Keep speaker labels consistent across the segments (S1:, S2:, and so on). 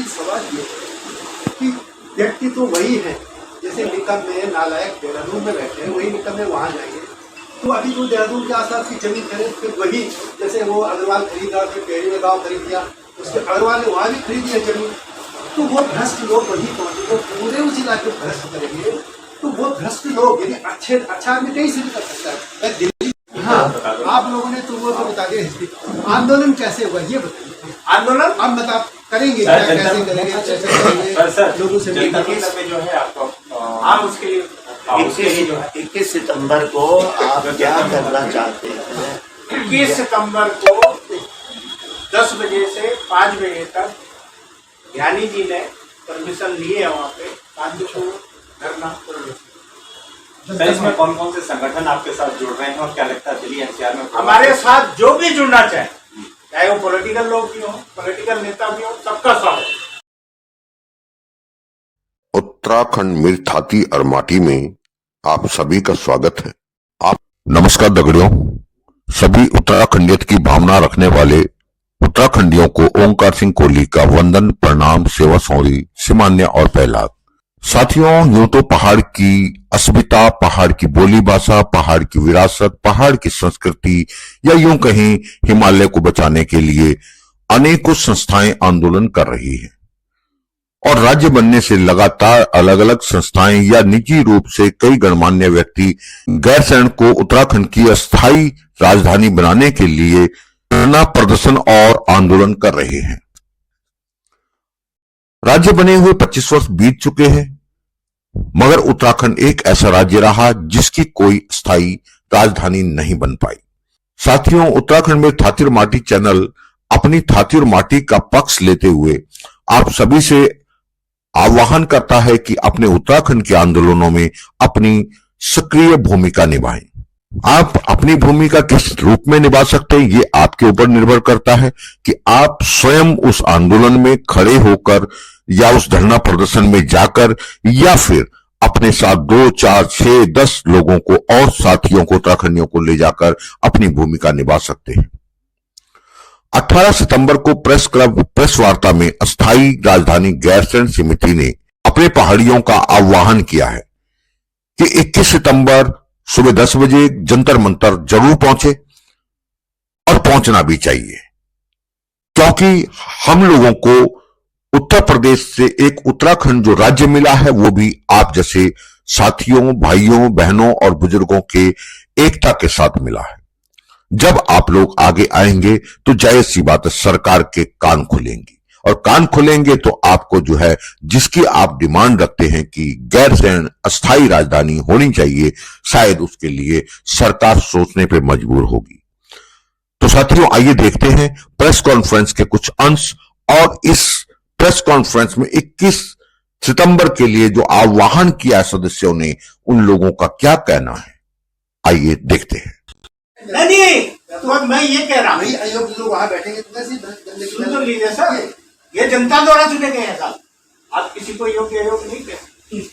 S1: लेकिन सवाल ये है कि व्यक्ति तो वही है, जैसे निकम में नालायक देहरादून में बैठे हैं, वही निकम में वहाँ जाएंगे तो अभी जो देहरादून के आसपास की जमीन खरीद, फिर वही जैसे वो अग्रवाल खरीदा, फिर टेहरी में गाँव खरीद दिया, उसके अग्रवाल ने वहाँ भी खरीदी है जमीन, तो वो भ्रष्ट लोग वही पहुँचे, वो पूरे उस इलाके को भ्रष्ट करेंगे। तो वो भ्रष्ट लोग यदि अच्छा आदमी कहीं से भी कर सकता है। दिल्ली, हाँ, आप लोगों ने तो वो तो बता दिया। आंदोलन कैसे हुआ ये बताइए। आंदोलन हम बता करेंगे क्या, कैसे करेंगे, लोगों से
S2: जो है आपको आप उसके लिए
S3: 21 सितंबर को आप क्या करना चाहते हैं?
S2: 21 सितंबर को 10 बजे से 5 बजे तक ज्ञानी जी ने परमिशन लिए है वहाँ पे शांतिपूर्ण धरना।
S4: इसमें कौन कौन से संगठन आपके साथ जुड़ रहे हैं और क्या लगता है दिल्ली एनसीआर में
S2: हमारे साथ जो भी जुड़ना चाहे, चाहे वो पॉलिटिकल लोग भी हो, पॉलिटिकल नेता भी हो, सबका स्वागत।
S5: उत्तराखंड मीर थाती और माटी में आप सभी का स्वागत है। आप नमस्कार दगड़ियों, सभी उत्तराखंडियत की भावना रखने वाले उत्तराखंडियों को ओंकार सिंह कोहली का वंदन, प्रणाम, सेवा सौरी, सिमान्य और पहला। साथियों, यूं तो पहाड़ की अस्मिता, पहाड़ की बोली भाषा, पहाड़ की विरासत, पहाड़ की संस्कृति या यूं कहीं हिमालय को बचाने के लिए अनेकों संस्थाएं आंदोलन कर रही हैं और राज्य बनने से लगातार अलग अलग संस्थाएं या निजी रूप से कई गणमान्य व्यक्ति गैरसैंण को उत्तराखंड की अस्थायी राजधानी बनाने के लिए धरना प्रदर्शन और आंदोलन कर रहे हैं। राज्य बने हुए 25 वर्ष बीत चुके हैं, मगर उत्तराखंड एक ऐसा राज्य रहा जिसकी कोई स्थायी राजधानी नहीं बन पाई। साथियों, उत्तराखंड में थाती और माटी चैनल अपनी थाती और माटी का पक्ष लेते हुए आप सभी से आह्वान करता है कि अपने उत्तराखंड के आंदोलनों में अपनी सक्रिय भूमिका निभाएं। आप अपनी भूमिका किस रूप में निभा सकते हैं ये आपके ऊपर निर्भर करता है कि आप स्वयं उस आंदोलन में खड़े होकर या उस धरना प्रदर्शन में जाकर या फिर अपने साथ 2, 4, 6, 10 लोगों को और साथियों को, उत्तराखंडियों को ले जाकर अपनी भूमिका निभा सकते हैं। 18 सितंबर को प्रेस क्लब प्रेस वार्ता में अस्थायी राजधानी गैरसैंण समिति ने अपने पहाड़ियों का आह्वान किया है कि 21 सितंबर सुबह 10 बजे जंतर मंतर जरूर पहुंचे और पहुंचना भी चाहिए, क्योंकि हम लोगों को उत्तर प्रदेश से एक उत्तराखंड जो राज्य मिला है वो भी आप जैसे साथियों, भाइयों, बहनों और बुजुर्गों के एकता के साथ मिला है। जब आप लोग आगे आएंगे तो जाहिर सी बात है सरकार के कान खुलेंगे और कान खुलेंगे तो आपको जो है जिसकी आप डिमांड रखते हैं कि गैरसैंण अस्थायी राजधानी होनी चाहिए, शायद उसके लिए सरकार सोचने पे मजबूर होगी। तो साथियों, आइए देखते हैं प्रेस कॉन्फ्रेंस के कुछ अंश और इस प्रेस कॉन्फ्रेंस में 21 सितंबर के लिए जो आह्वान किया सदस्यों ने, उन लोगों का क्या कहना है, आइए देखते हैं।
S2: नहीं, तो मैं ये कह रहा हूँ,
S1: अयोग्य लोग वहाँ बैठेंगे
S2: सुन तो लीजिए सर, ये जनता द्वारा चुने गए हैं साहब, आप किसी को योग्य अयोग्य नहीं कहते।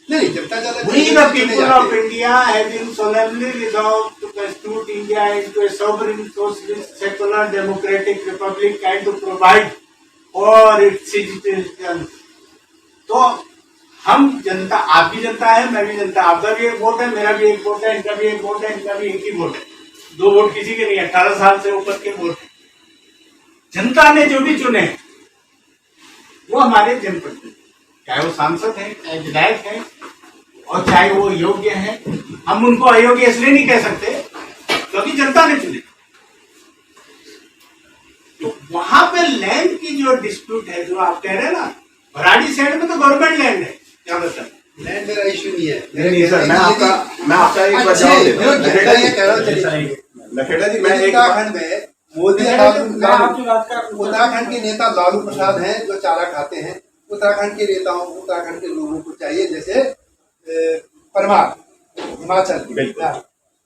S1: नहीं, जनता
S2: We the people of India have been solemnly resolved to constitute India into a sovereign, socialist, secular, democratic republic and to provide for its citizens. तो हम जनता, आप भी जनता है, मैं भी जनता, आपका भी एक वोट है, मेरा भी एक वोट है, इनका भी एक वोट है, इनका भी एक ही वोट है, 2 वोट किसी के नहीं, 18 साल से ऊपर के वोट है। जनता ने जो भी चुने वो हमारे जनप्रतिनिधि, चाहे वो सांसद है, चाहे विधायक है और चाहे वो योग्य है। हम उनको अयोग्य इसलिए नहीं कह सकते क्योंकि जनता ने चुने। तो वहां पे लैंड की जो डिस्प्यूट है, जो आप कह रहे हैं ना, भराड़ी साइड में तो गवर्नमेंट लैंड है, क्या मतलब
S1: लैंड मेरा इश्यू नहीं है।
S4: नहीं सर, मैं आपका एक बार जवाब देता हूं। लखेड़ा जी, मैं
S1: उत्तराखंड में मोदी उत्तराखंड के नेता लालू प्रसाद हैं जो चारा खाते हैं। उत्तराखंड के नेताओं को, उत्तराखंड के लोगों को चाहिए, जैसे परमार हिमाचल के,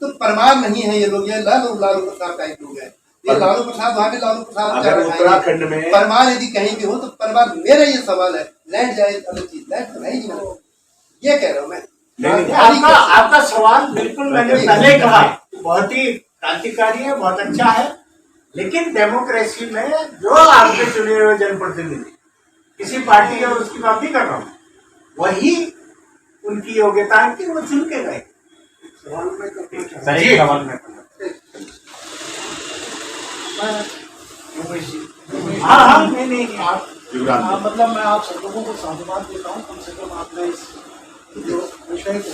S1: तो परमार नहीं है ये लोग, ये लालू प्रसाद टाइप लोग हैं। ये लालू प्रसाद वहाँ भी लालू प्रसाद
S4: उत्तराखंड में
S1: परमार यदि कहीं भी हो तो परमार। मेरा ये सवाल है, लैंड जाए अलग चीज, लैंड तो नहीं जी, ये कह रहा हूँ मैं।
S2: आपका सवाल बिल्कुल मैंने पहले कहा बहुत ही क्रांतिकारी है, बहुत अच्छा है, लेकिन डेमोक्रेसी में जो आपके चुने हुए जनप्रतिनिधि किसी पार्टी और उसकी बात नहीं कर रहा हूँ, वही उनकी योग्यता है कि वो चुन के गए। जी। हाँ हाँ, नहीं आप
S1: मतलब मैं आप सब लोगों को साधुवाद देता हूँ, कम से कम आपने इस जो विषय को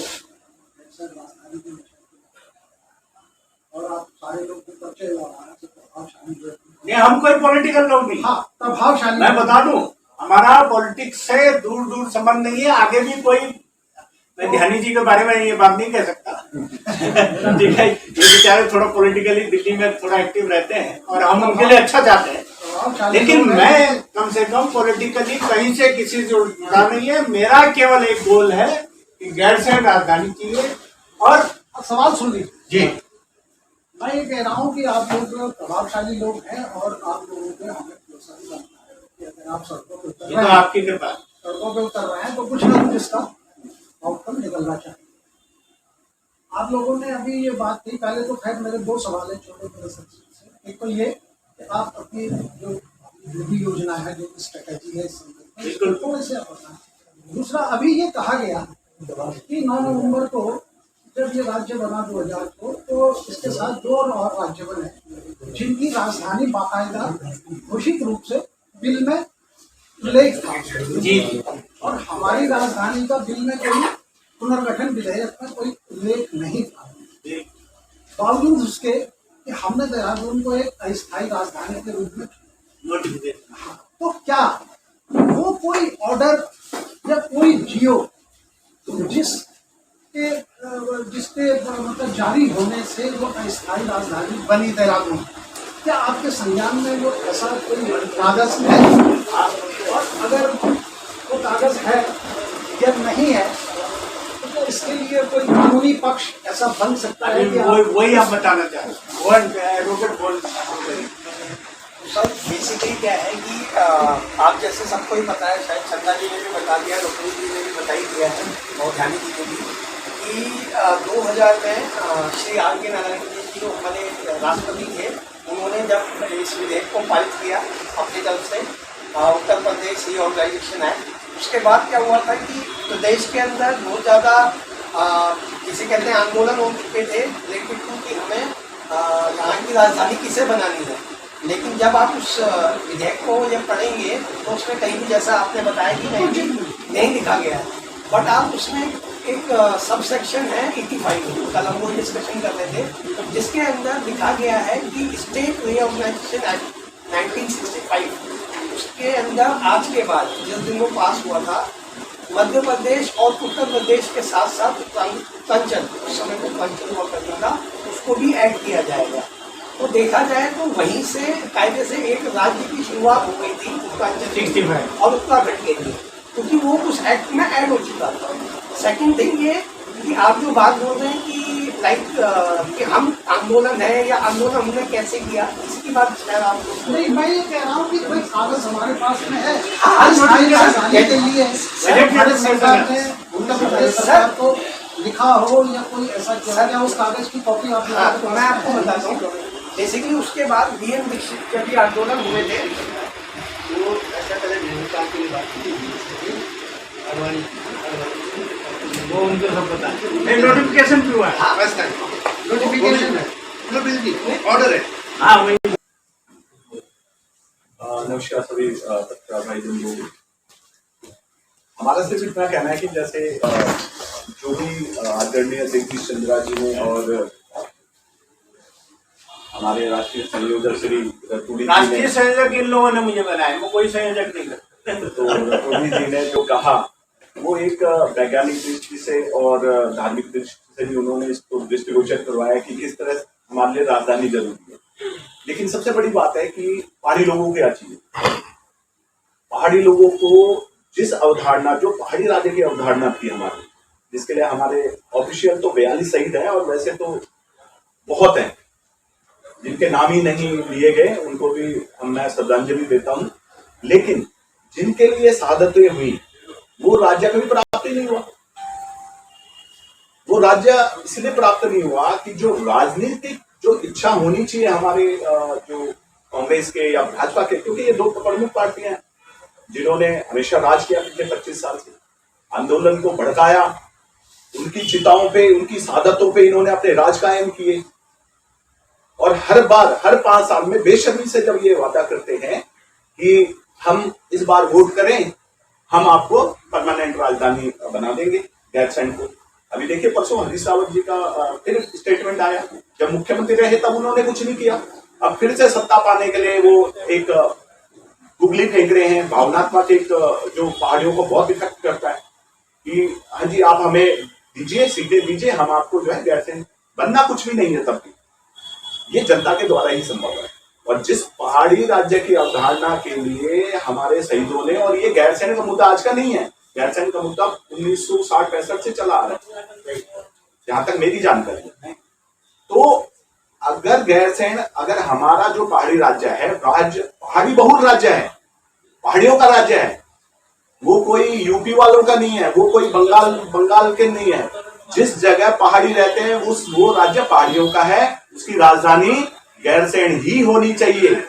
S1: राजधानी के विषय को, और आप सारे लोग को परिचय हुआ से प्रभावशाली जो
S2: नहीं, हम कोई पॉलिटिकल लोग नहीं।
S1: हाँ प्रभावशाली,
S2: मैं बता दूं, हमारा पॉलिटिक्स से दूर दूर संबंध नहीं है। आगे भी कोई, मैं ध्यानी जी के बारे में ये बात नहीं कह सकता। ठीक है, ये बेचारे थोड़ा पॉलिटिकली दिल्ली में थोड़ा एक्टिव रहते हैं और हम उनके लिए अच्छा चाहते हैं, लेकिन मैं कम से कम पॉलिटिकली कहीं से किसी से जुड़ा नहीं है। मेरा केवल एक गोल है कि गैरसैंण राजधानी चाहिए। और
S1: सवाल सुन लीजिए
S2: जी,
S1: मैं ये कह रहा हूँ कि आप लोग प्रभावशाली लोग हैं और आप लोगों को हमें भरोसा भी बनता है कि अगर आप सड़कों पे उतर
S2: ये
S1: रहे
S2: तो
S1: हैं,
S2: आपकी कृपा है।
S1: सड़कों पे उतर रहे हैं तो कुछ ना कुछ इसका आउटकम निकलना चाहिए। आप लोगों ने अभी ये बात की, पहले तो खैर मेरे दो सवाल है छोटे छोटे से। एक तो ये कि आप अपनी जो भी योजना है, जो स्ट्रेटेजी है इस संदर्भ में थोड़े से आप बताएं। दूसरा, अभी ये कहा गया कि 9 नवंबर को जब ये राज्य बना 2000 को, तो इसके साथ 2 और राज्य बने जिनकी राजधानी बाकायदा घोषित रूप से बिल में उल्लेख था।
S2: जी,
S1: और हमारी राजधानी का बिल में कोई पुनर्गठन विधेयक में कोई उल्लेख नहीं था, बावजूद उसके कि हमने देहरादून को एक अस्थायी राजधानी के रूप में। तो क्या वो कोई ऑर्डर या कोई जियो जिसके मतलब जारी होने से वो अस्थायी राजधानी बनी देहरादून, क्या आपके संज्ञान में वो ऐसा कोई कागज है? और अगर वो कागज है या नहीं है तो इसके लिए कोई कानूनी पक्ष ऐसा बन सकता है कि
S2: वही आप बताना चाह रहे हैं।
S6: सर बेसिकली क्या है कि आप जैसे सबको ही पता है, शायद चंदा जी ने भी बता दिया, डॉक्टर जी ने भी बता ही दिया है और ध्यानी जी ने भी, कि 2000 में श्री आर के नारायण जी जो हमारे राष्ट्रपति थे, उन्होंने जब इस विधेयक को पारित किया अपनी तरफ से, उत्तर प्रदेश रीऑर्गेनाइजेशन एक्ट, उसके बाद क्या हुआ था कि प्रदेश के अंदर बहुत ज़्यादा जिसे कहते हैं आंदोलन हो चुके थे रिलेटेड टू कि हमें यहाँ की राजधानी किसे बनानी है। लेकिन जब आप उस विधेयक को जब पढ़ेंगे तो उसमें कहीं भी, जैसा आपने बताया कि नहीं लिखा गया है, बट आप उसमें एक सब सेक्शन है 85, कल हम वो डिस्कशन कर रहे थे, जिसके अंदर लिखा गया है कि स्टेट रीऑर्गेनाइजेशन एक्ट 1965, उसके अंदर आज के बाद जिस दिन वो पास हुआ था, मध्य प्रदेश और उत्तर प्रदेश के साथ साथ उत्तरांचल, उस समय को उत्तरांचल हुआ करता था, उसको भी ऐड किया जाएगा। तो देखा जाए तो वहीं से कायदे से एक राज्य की शुरुआत हो गई थी उत्तरांचल
S2: 65
S1: और उत्तराखंड के लिए, क्योंकि वो उस एक्ट में ऐड हो चुका था। सेकंड थिंग ये कि आप जो बात बोल रहे हैं कि लाइक कि हम आंदोलन है या आंदोलन हमने कैसे किया, इसकी बात शायद आप
S7: नहीं, मैं ये कह रहा हूँ कि कोई कागज हमारे पास में है
S1: हाँ,
S7: स्थायी राजधानी के लिए
S2: हमारे
S7: सरकार ने उत्तर प्रदेश सरकार को लिखा हो या कोई ऐसा किया गया, उस कागज की कॉपी आप
S1: हाँ, तो मैं आपको बताता हूँ। बेसिकली उसके बाद बीएन दीक्षित जब भी आंदोलन हुए थे, वो ऐसा पहले भूमिका की बात की,
S2: वो उनको सब पता है। नोटिफिकेशन भी हुआ है।
S1: हाँ बस
S7: नोटिफिकेशन है,
S1: ऑर्डर है।
S2: हाँ वही।
S4: नमस्कार सभी पत्रकार भाई बंधु। हमारा सिर्फ इतना कहना है कि जैसे जो भी आदरणीय जगदीश चंद्रा जी ने और हमारे राष्ट्रीय संयोजक श्री रतूड़ी
S2: राष्ट्रीय संयोजक इन लोगों ने मुझे बनाया, वो कोई संयोजक नहीं करता।
S4: तो रतूड़ी जी ने जो कहा वो एक वैज्ञानिक दृष्टि से और धार्मिक दृष्टि से भी उन्होंने इसको दृष्टिगोचर करवाया कि किस तरह हमारे लिए राजधानी जरूरी है। लेकिन सबसे बड़ी बात है कि पहाड़ी लोगों को क्या चाहिए। पहाड़ी लोगों को जिस अवधारणा, जो पहाड़ी राज्य की अवधारणा थी हमारी, जिसके लिए हमारे ऑफिशियल तो 42 शहीद हैं और वैसे तो बहुत हैं जिनके नाम ही नहीं लिए गए, उनको भी मैं श्रद्धांजलि देता हूं। लेकिन जिनके लिए शहादतें हुई वो राज्य कभी प्राप्त ही नहीं हुआ। वो राज्य इसलिए प्राप्त नहीं हुआ कि जो राजनीतिक जो इच्छा होनी चाहिए हमारे जो कांग्रेस के या भाजपा के, क्योंकि ये दो प्रमुख पार्टियां हैं, जिन्होंने हमेशा राज किया पिछले 25 साल से, आंदोलन को भड़काया, उनकी चिताओं पे, उनकी शहादतों पे इन्होंने अपने राज कायम किए, और हर बार, हर 5 साल में बेशर्मी से जब ये वादा करते हैं कि हम इस बार वोट करें, हम आपको परमानेंट राजधानी बना देंगे गैरसैंण को। अभी देखिए परसों हरीश रावत जी का फिर स्टेटमेंट आया, जब मुख्यमंत्री रहे तब उन्होंने कुछ नहीं किया, अब फिर से सत्ता पाने के लिए वो एक गुगली फेंक रहे हैं, भावनात्मक एक जो पहाड़ियों को बहुत इफेक्ट करता है कि हाँ जी आप हमें दीजिए, सीटें दीजिए, हम आपको जो है गैरसैंण बनना कुछ भी नहीं है, तब भी ये जनता के द्वारा ही संभव है। और जिस पहाड़ी राज्य की अवधारणा के लिए हमारे शहीदों ने, और ये गैरसैंण का मुद्दा आज का नहीं है, गैरसैंण का मुद्दा 1960-65 से चला आ रहा है, जहां तक मेरी जानकारी है। तो अगर गैरसैंण, अगर हमारा जो पहाड़ी राज्य है, राज्य पहाड़ी बहुल राज्य है, पहाड़ियों का राज्य है, वो कोई यूपी वालों का नहीं है, वो कोई बंगाल के नहीं है, जिस जगह पहाड़ी रहते हैं वो राज्य पहाड़ियों का है, उसकी राजधानी गैरसैंण ही होनी चाहिए।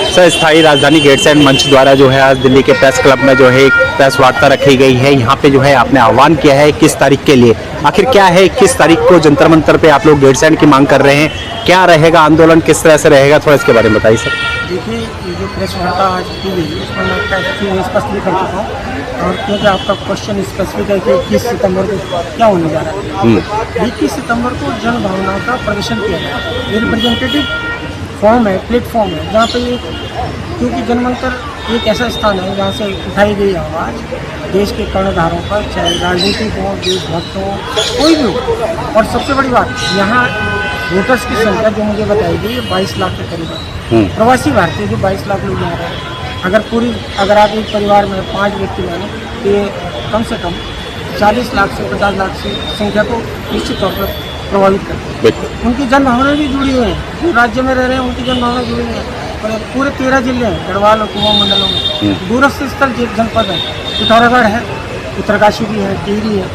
S8: सर, स्थायी राजधानी गैरसैंण मंच द्वारा जो है आज दिल्ली के प्रेस क्लब में जो है एक प्रेस वार्ता रखी गई है। यहाँ पे जो है आपने आह्वान किया है 21 तारीख के लिए। आखिर क्या है 21 तारीख को जंतर मंतर पे आप लोग गैरसैंण की मांग कर रहे हैं, क्या रहेगा आंदोलन, किस तरह से रहेगा, थोड़ा इसके बारे में बताइए सर।
S9: देखिए, ये जो प्रेस वार्ता आज की गई उसमें मैं स्पष्ट भी कर चुका हूँ, और क्योंकि आपका क्वेश्चन स्पेसिफिक है कि 21 सितंबर को क्या होने जा रहा है। 21 सितंबर को जन भावना का प्रदर्शन किया गया है, ये रिप्रेजेंटेटिव फॉर्म है, प्लेटफॉर्म है, जहाँ पे ये, क्योंकि जनमंतर एक ऐसा स्थान है जहाँ से उठाई गई आवाज़ देश के कर्णधारों पर, चाहे राजनीतिक हो, देशभक्त हो, कोई भी हो। और सबसे बड़ी बात, यहाँ वोटर्स की संख्या जो मुझे बताई गई है 22 लाख के करीब है। प्रवासी भारतीय जो 22 लाख लोग यहाँ रहे हैं, अगर आप एक परिवार में 5 व्यक्ति माने तो ये कम से कम 40 लाख से 50 लाख से संख्या को निश्चित तौर पर प्रभावित करते हैं। उनकी जनभावनाएं भी जुड़ी हुई हैं, जो राज्य में रह रहे हैं उनकी जनभावनाएं जुड़ी हुई हैं। और पूरे 13 जिले हैं गढ़वाल और कुमाऊं मंडलों में, दूरस्थ स्थल जनपद है, पिथौरागढ़ है, उत्तरकाशी भी है, टिहरी है,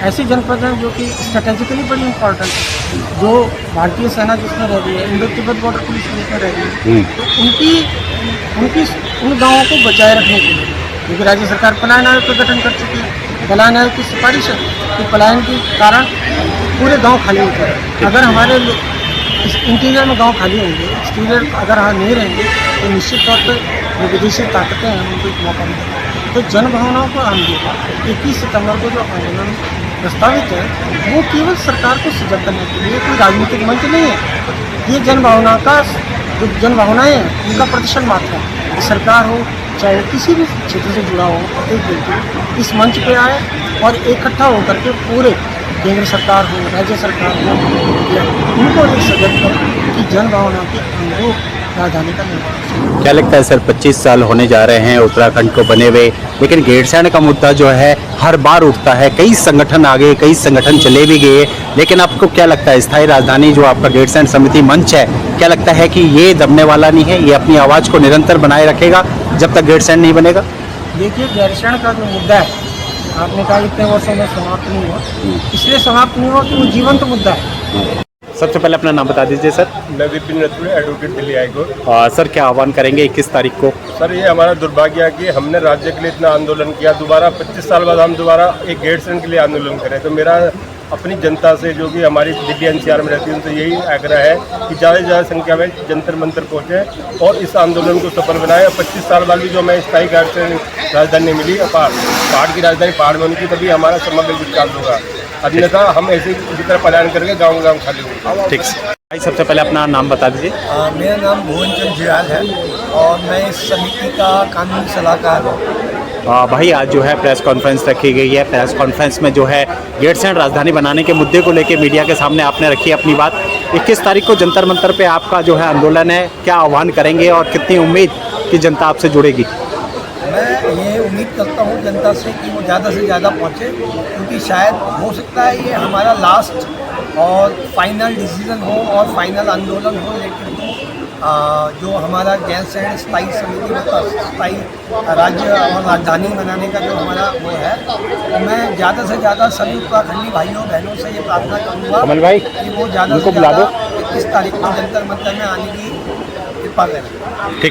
S9: ऐसे जनपद हैं जो कि स्ट्रेटेजिकली बड़ी इंपॉर्टेंट है, जो भारतीय सेना जिसमें रह रही है, इंडो तिब्बत बॉर्डर पुलिस जिसमें रह रही है, तो उन गाँवों को बचाए रखने के लिए, क्योंकि राज्य सरकार पलायन आयोग का गठन कर चुकी है। पलायन आयोग की सिफारिश है कि पलायन के कारण पूरे गांव खाली होते हैं। अगर हमारे इंटीरियर में गांव खाली होंगे, एक्सटीरियर अगर हम नहीं रहेंगे, तो निश्चित तौर पर जो विदेशी ताकतें हैं उनको एक मौका मिलेगा। तो जन भावनाओं को आम देगा। 21 सितंबर को जो आंदोलन प्रस्तावित है वो केवल सरकार को सजग करने के लिए, कोई राजनीतिक मंच नहीं है। ये जन भावना का, जो जन भावनाएँ हैं उनका प्रदर्शन मात्र है। सरकार हो चाहे किसी भी क्षेत्र से जुड़ा हो, प्रत्येक व्यक्ति इस मंच पे आए और इकट्ठा होकर के पूरे केंद्र सरकार हो, राज्य सरकार हो, उनको एक सजग करें कि जन भावना के अनुरूप राजधानी का निर्माण।
S8: क्या लगता है सर, 25 साल होने जा रहे हैं उत्तराखंड को बने हुए, लेकिन गैरसैंण का मुद्दा जो है हर बार उठता है, कई संगठन आ गए, कई संगठन चले भी गए, लेकिन आपको क्या लगता है स्थायी राजधानी जो आपका गैरसैंण समिति मंच है, क्या लगता है कि ये दबने वाला नहीं है, ये अपनी आवाज़ को निरंतर बनाए रखेगा जब तक गैरसैंण नहीं बनेगा?
S9: देखिए, गैरसैंण का जो मुद्दा है, आपने कहा इतने वर्षों में समाप्त नहीं हुआ, इसलिए समाप्त नहीं हुआ कि वो जीवंत मुद्दा है।
S8: सबसे पहले अपना नाम बता दीजिए सर।
S10: मैं Vipin Ratude, advocate Delhi high court.
S8: Sir, क्या आह्वान करेंगे 21 तारीख को?
S10: सर, ये हमारा दुर्भाग्य है कि हमने राज्य के लिए इतना आंदोलन किया, दोबारा 25 साल बाद हम दोबारा एक गैरसैंण के लिए आंदोलन करें। तो मेरा अपनी जनता से, जो कि हमारी दिल्ली एनसीआर में रहती है, उनसे यही आग्रह है कि ज़्यादा से ज़्यादा संख्या में जंतर मंतर पहुँचें और इस आंदोलन को सफल बनाएं। 25 साल बाद भी जो हमें स्थायी गैरसैंण राजधानी मिली, पहाड़ की राजधानी पहाड़ में उनकी, तभी हमारा समग्र विकास होगा, अन्यथा हम ऐसे इसी तरह पलायन करके गाँव खाली होंगे।
S8: ठीक है भाई, सबसे पहले अपना नाम बता दीजिए।
S11: मेरा नाम भुवन चंद जियाल है और मैं इस समिति का कानूनी सलाहकार हूँ।
S8: भाई, आज जो है प्रेस कॉन्फ्रेंस रखी गई है। प्रेस कॉन्फ्रेंस में जो है गैरसैंण राजधानी बनाने के मुद्दे को लेकर मीडिया के सामने आपने रखी अपनी बात। 21 तारीख को जंतर मंतर पे आपका जो है आंदोलन है, क्या आह्वान करेंगे और कितनी उम्मीद कि जनता आपसे जुड़ेगी?
S11: मैं ये उम्मीद करता हूँ जनता से कि वो ज़्यादा से ज़्यादा पहुँचे, क्योंकि शायद हो सकता है ये हमारा लास्ट और फाइनल डिसीजन हो और फाइनल आंदोलन हो, लेकिन जो हमारा गैरसैंण स्थायी समिति में स्थायी राज्य और राजधानी बनाने का जो हमारा वो है, तो मैं ज़्यादा से ज़्यादा सभी उत्तराखंडी भाइयों बहनों से ये प्रार्थना करूँगा कि वो ज़्यादा से ज़्यादा 21 तारीख को जंतर मंतर में आने की कृपा करें।